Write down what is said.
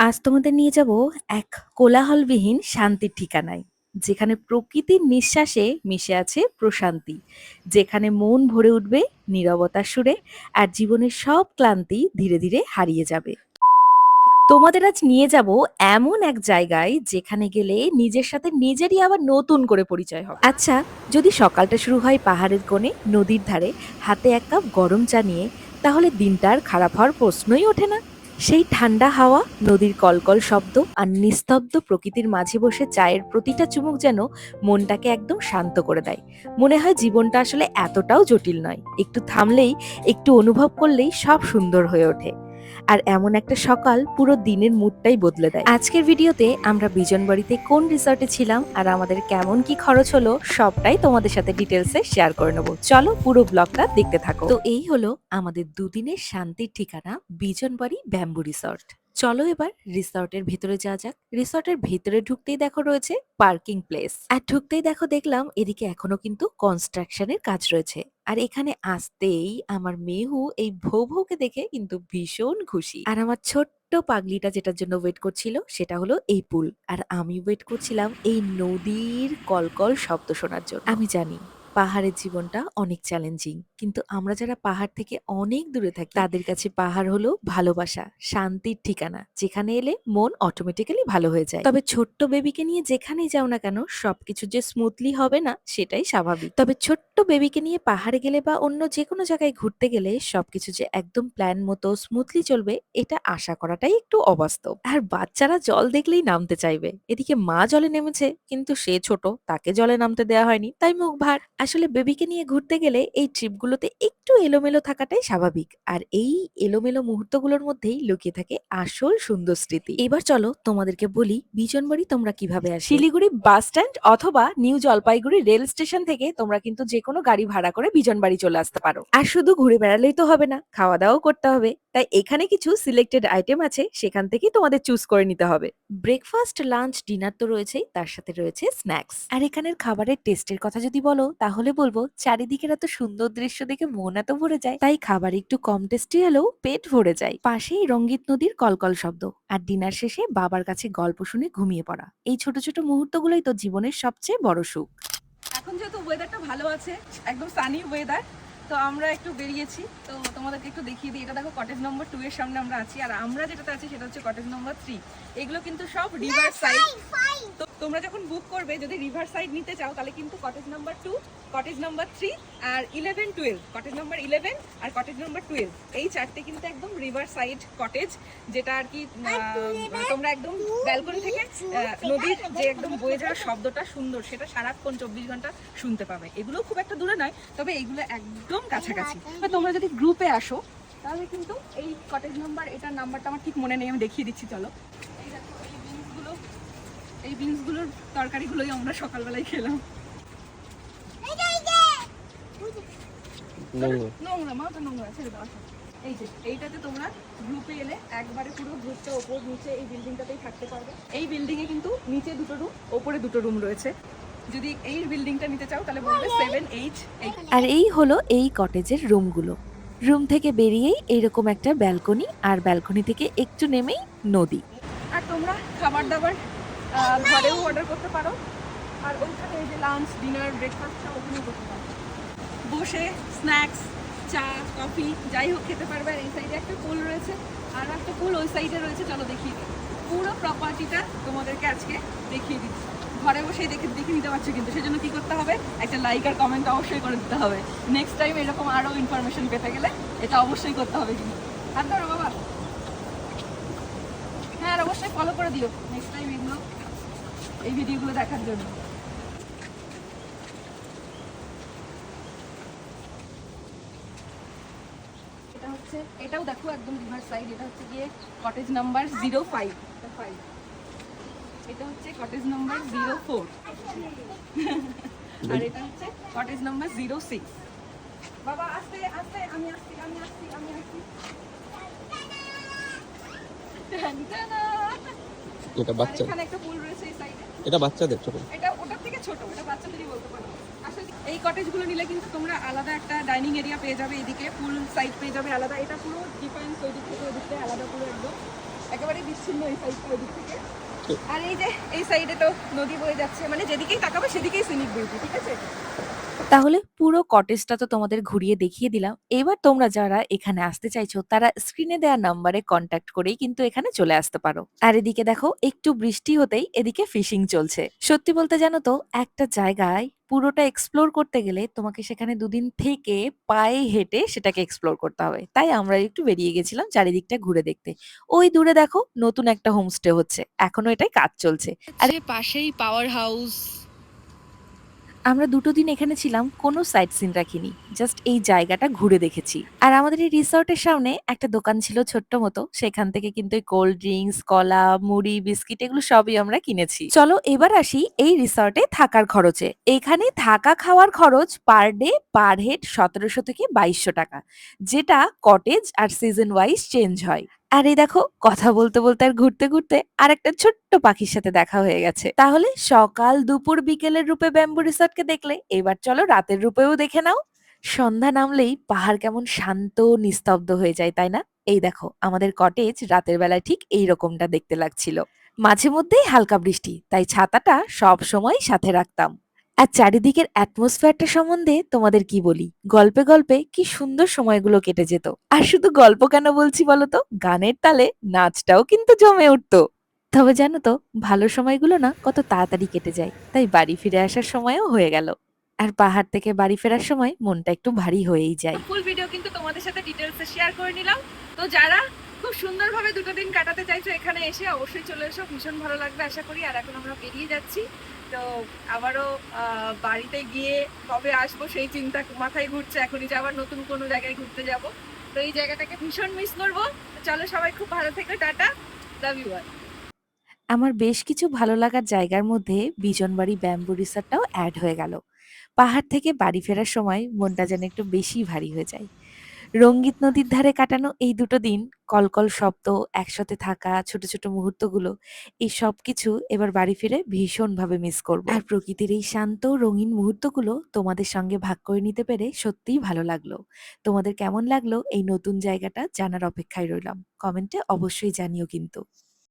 আজ তোমাদের নিয়ে যাব এক কোলাহলবিহীন শান্তির ঠিকানায়, যেখানে প্রকৃতির নিঃশ্বাসে মিশে আছে প্রশান্তি, যেখানে মন ভরে উঠবে নীরবতার সুরে, আর জীবনের সব ক্লান্তি ধীরে ধীরে হারিয়ে যাবে। তোমাদের আজ নিয়ে যাব এমন এক জায়গায় যেখানে গেলে নিজের সাথে নিজেরই আবার নতুন করে পরিচয় হবে। আচ্ছা, যদি সকালটা শুরু হয় পাহাড়ের কোণে নদীর ধারে, হাতে এক কাপ গরম চা নিয়ে, তাহলে দিনটা আর খারাপ হওয়ার প্রশ্নই ওঠে না। সেই ঠান্ডা হাওয়া, নদীর কলকল শব্দ আর নিস্তব্ধ প্রকৃতির মাঝে বসে চায়ের প্রতিটা চুমুক যেন মনটাকে একদম শান্ত করে দেয়। মনে হয় জীবনটা আসলে এতটাও জটিল নয়, একটু থামলেই, একটু অনুভব করলেই সব সুন্দর হয়ে ওঠে। আর এমন একটা সকাল পুরো দিনের মুডটাই বদলে দেয়। আজকের ভিডিওতে আমরা বিজনবাড়িতে কোন রিসর্টে ছিলাম আর আমাদের কেমন কি খরচ হলো সবটাই তোমাদের সাথে ডিটেলসে শেয়ার করে নেবো। চলো পুরো ব্লগটা দেখতে থাকো। তো এই হলো আমাদের দুদিনের শান্তির ঠিকানা, বিজনবাড়ি ব্যাম্বু রিসর্ট। চলো এবার রিসর্টের ভেতরে যাওয়া যাক। রিসর্টের ভেতরে ঢুকতেই দেখো রয়েছে পার্কিং প্লেস, আর ঢুকতেই দেখলাম এদিকে এখনো কিন্তু কনস্ট্রাকশনের কাজ রয়েছে। আর এখানে আসতেই আমার মেহু এই ভৌ ভৌকে দেখে কিন্তু ভীষণ খুশি। আর আমার ছোট্ট পাগলিটা যেটার জন্য ওয়েট করছিল সেটা হলো এই পুল, আর আমি ওয়েট করছিলাম এই নদীর কলকল শব্দ শোনার জন্য। আমি জানি পাহাড়ের জীবনটা অনেক চ্যালেঞ্জিং, কিন্তু আমরা যারা পাহাড় থেকে অনেক দূরে থাকি তাদের কাছে পাহাড় হলো ভালোবাসা, শান্তির ঠিকানা, যেখানে এলে মন অটোমেটিক্যালি ভালো হয়ে যায়। তবে ছোট্ট বেবিকে নিয়ে যেখানেই যাও না কেন সবকিছু যে স্মুথলি হবে না সেটাই স্বাভাবিক। তবে ছোট্ট বেবিকে নিয়ে পাহাড়ে গেলে বা অন্য যে কোনো জায়গায় ঘুরতে গেলে সবকিছু যে একদম প্ল্যান মতো স্মুথলি চলবে এটা আশা করাটাই একটু অবাস্তব। আর বাচ্চারা জল দেখলেই নামতে চাইবে, এদিকে মা জলে নেমেছে কিন্তু সে ছোট, তাকে জলে নামতে দেওয়া হয়নি, তাই মুখ ভার। আসলে বেবিকে নিয়ে ঘুরতে গেলে এই ট্রিপগুলোতে একটু এলোমেলো থাকাটাই স্বাভাবিক, আর এই এলোমেলো মুহূর্তগুলোর মধ্যেই লুকিয়ে থাকে আসল সুন্দর স্মৃতি। এবার চলো তোমাদেরকে বলি বিজনবাড়ি তোমরা কিভাবে আসবে। শিলিগুড়ি বাস স্ট্যান্ড অথবা নিউ জলপাইগুড়ি রেল স্টেশন থেকে তোমরা কিন্তু যে কোনো গাড়ি ভাড়া করে বিজনবাড়ি চলে আসতে পারো। আর শুধু ঘুরে বেড়ালেই তো হবে না, খাওয়া দাওয়াও করতে হবে। তাই এখানে কিছু সিলেক্টেড আইটেম আছে, সেখান থেকেই তোমাদের চুজ করে নিতে হবে। ব্রেকফাস্ট, লাঞ্চ, ডিনার তো রয়েছেই, তার সাথে রয়েছে স্ন্যাক্স। আর এখানের খাবারের টেস্টের কথা যদি বলো তাহলে বলবো চারিদিকের এত সুন্দর দৃশ্য দেখে মন এত ভরে যায়, তাই খাবার একটু কম টেস্টি হলেও পেট ভরে যায়। পাশেই রঙ্গিত নদীর কলকল শব্দ, আর ডিনার শেষে বাবার কাছে গল্প শুনে ঘুমিয়ে পড়া। এই ছোট ছোট মুহূর্তগুলোই তো জীবনের সবচেয়ে বড় সুখ। এখন যেহেতু ওয়েদারটা ভালো আছে, একদম সানি ওয়েদার, তো আমরা একটু বেরিয়েছি। তো তোমাদেরকে একটু দেখিয়ে দিই। এটা দেখো কটেজ নম্বর 2 এর সামনে আমরা আছি, আর আমরা যেটাতে আছি সেটা হচ্ছে কটেজ নম্বর 3। এগুলো কিন্তু সব রিভার সাইড। তো তোমরা যখন বুক করবে, যদি রিভার সাইড নিতে চাও তাহলে কিন্তু কটেজ নাম্বার 2, কটেজ নাম্বার 3 আর 11, 12, কটেজ নাম্বার 11 আর কটেজ নাম্বার 12, এই চারটে কিন্তু একদম রিভার সাইড কটেজ, যেটা আর কি তোমরা একদম ব্যালকনি থেকে নদীর যে একদম বয়ে যাওয়ার শব্দটা সুন্দর, সেটা সারাক্ষণ 24 ঘন্টা শুনতে পাবে। এগুলো খুব একটা দূরে নয়, তবে এইগুলো একদম কাছাকাছি। তোমরা যদি গ্রুপে আসো তাহলে কিন্তু এই কটেজ নাম্বার, এটার নাম্বারটা আমার ঠিক মনে নেই, আমি দেখিয়ে দিচ্ছি চলো। এই দেখো এই বিনসগুলোর তরকারিগুলোই আমরা সকালবেলায় খেলাম। নোংরা মা, তো নোংরা ছেড়ে দাও। এই যে এইটাতে তোমরা গ্রুপে এলে একবারে পুরো গ্রুপটা ওপর নিচে এই বিল্ডিংটাতেই থাকতে পারবে। এই বিল্ডিং এ কিন্তু নিচে 2টো রুম, ওপরে 2টো রুম রয়েছে। যদি এই বিল্ডিংটা নিতে চাও তাহলে বলবে 7H। আর এই হলো এই কটেজের রুমগুলো। রুম থেকে বেরিয়েই এইরকম একটা ব্যালকনি, আর ব্যালকনি থেকে একটু নেমেই নদী। আর তোমরা খাবার দাবার ঘরেও অর্ডার করতে পারো, আর ওইখানে এই যে লাঞ্চ, ডিনার, ব্রেকফাস্টটা ওখানেও করতে পারো। বসে স্ন্যাক্স, চা, কফি যাই হোক খেতে পারবে। আর এই সাইডে একটা পুল রয়েছে, আর একটা পুল ওই সাইডে রয়েছে। চলো দেখিয়ে দিই, পুরো প্রপার্টিটা তোমাদেরকে আজকে দেখিয়ে দিচ্ছি। ঘরে বসেই দেখে নিতে পারছো, কিন্তু সেজন্য কি করতে হবে, একটা লাইক আর কমেন্ট অবশ্যই করে দিতে হবে। নেক্সট টাইম এরকম আরও ইনফরমেশন পেতে গেলে এটা অবশ্যই করতে হবে। কিন্তু হাত ধরো বাবা। হ্যাঁ, আর অবশ্যই ফলো করে দিও নেক্সট টাইম এই ভিডিওগুলো দেখার জন্য। এটাও দেখো একদম রিভার সাইড। এটা হচ্ছে গিয়ে কটেজ নাম্বার 05, এটা হচ্ছে কটেজ নাম্বার 04, আর এটা হচ্ছে কটেজ নাম্বার 06। বাবা আস্তে আস্তে, আমি আসছি। এটা বাচ্চা, এখানে একটা পুল রয়েছে এই সাইডে। এটা বাচ্চাদের ছোট, এটা ওটার থেকে ছোট, এটা বাচ্চাদেরই বলতে পারো। আসলে এই কটেজগুলো নিলে কিন্তু তোমরা আলাদা একটা ডাইনিং এরিয়া পেয়ে যাবে, এদিকে পুল সাইড পেয়ে যাবে আলাদা। এটা পুরো ডিফারেন্স, ওই দিক থেকে ওই দিক থেকে আলাদা পুরো একদম। একেবারে বিচ্ছিন্ন এই সাইডটা ওই দিক থেকে। ঠিক। আর এই যে এই সাইডে তো নদী বয়ে যাচ্ছে, মানে যেদিকেই তাকাবে সেদিকেই সিনিক বিউটি, ঠিক আছে? তাহলে পুরো কটেজটা তো তোমাদের ঘুরিয়ে দেখিয়ে দিলাম। এবার তোমরা যারা এখানে আসতে চাইছো তারা স্ক্রিনে দেওয়া নাম্বারে কন্ট্যাক্ট করেই কিন্তু এখানে চলে আসতে পারো। আর এদিকে দেখো একটু বৃষ্টি হতেই এদিকে ফিশিং চলছে। সত্যি বলতে জানো তো একটা জায়গায় পুরোটা এক্সপ্লোর করতে গেলে তোমাকে সেখানে দুদিন থেকে পায়ে হেঁটে সেটাকে এক্সপ্লোর করতে হবে। তাই আমরা একটু বেরিয়ে গেছিলাম চারিদিকটা ঘুরে দেখতে। ওই দূরে দেখো নতুন একটা হোমস্টে হচ্ছে, এখনো এটাই কাজ চলছে। আর পাশেই পাওয়ার হাউস। আমরা ২ দিন এখানে ছিলাম, কোনো সাইট সিন রাখিনি। জাস্ট এই জায়গাটা ঘুরে দেখেছি। আর আমাদের এই রিসর্টের সামনে একটা দোকান ছিল ছোট্ট মতো। সেখান থেকে কিন্তু এই কোল্ড ড্রিংকস, কলা, মুড়ি, বিস্কিট এগুলো সবই আমরা কিনেছি। চলো এবার আসি এই রিসর্টে থাকার খরচে। এখানে থাকা খাওয়ার খরচ পার ডে পার হেড ১৭০০ থেকে ২২০০ টাকা। যেটা কটেজ আর সিজন ওয়াইজ চেঞ্জ হয়। আর এই দেখো কথা বলতে বলতে আর ঘুরতে ঘুরতে আর একটা ছোট্ট পাখির সাথে দেখা হয়ে গেছে। তাহলে সকাল দুপুর বিকেলের রূপে ব্যাম্বু রিসর্টকে দেখলে, এবার চলো রাতের রূপেও দেখে নাও। সন্ধ্যা নামলেই পাহাড় কেমন শান্ত নিস্তব্ধ হয়ে যায়, তাই না? এই দেখো আমাদের কটেজ রাতের বেলায় ঠিক এই রকমটা দেখতে লাগছিল। মাঝে মধ্যেই হালকা বৃষ্টি, তাই ছাতাটা সব সময় সাথে রাখতাম। আর চারিদিকের অ্যাটমসফিয়ারটা সম্বন্ধে তোমাদের কি বলি, গল্পে গল্পে কি সুন্দর সময়গুলো কেটে যেত। আর শুধু গল্প কেন বলছি বলো তো, গানের তালে নাচটাও কিন্তু জমে উঠতো। তবে জানো তো ভালো সময়গুলো না কত তাড়াতাড়ি কেটে যায়, তাই বাড়ি ফিরে আসার সময়ও হয়ে গেল। আর পাহাড় থেকে বাড়ি ফেরার সময় মনটা একটু ভারী হয়েই যায়। ফুল ভিডিও কিন্তু তোমাদের সাথে ডিটেলসে শেয়ার করে নিলাম। তো যারা খুব সুন্দরভাবে ২ দিন কাটাতে চাইছো এখানে এসে অবশ্যই চলে এসো, ভীষণ ভালো লাগবে আশা করি। আর এখন আমরা বেরিয়ে যাচ্ছি, তো আবারও বাড়িতে গিয়ে কবে আসবো সেই চিন্তা মাথায় ঘুরছে এখনই, যে আবার নতুন কোনো জায়গায় ঘুরতে যাব। তো এই জায়গাটাকে ভীষণ মিস করবো। তো চলো সবাই খুব ভালো থেকো, টাটা, লাভ ইউ অল। আমার বেশ কিছু ভালো লাগার জায়গার মধ্যে বিজনবাড়ি ব্যাম্বু রিসর্টটাও অ্যাড হয়ে গেল। পাহাড় থেকে বাড়ি ফেরার সময় মনটা যেন একটু বেশি ভারী হয়ে যায়। রঙ্গিত নদীর ধারে কাটানো এই ২ দিন, কলকল শব্দ, একসাথে থাকা ছোট ছোট মুহূর্তগুলো, এই সবকিছু এবার বাড়ি ফিরে ভীষণভাবে মিস করব। আর প্রকৃতির এই শান্ত রঙিন মুহূর্তগুলো তোমাদের সঙ্গে ভাগ করে নিতে পেরে সত্যিই ভালো লাগলো। তোমাদের কেমন লাগলো এই নতুন জায়গাটা জানার অপেক্ষায় রইলাম। কমেন্টে অবশ্যই জানিও কিন্তু।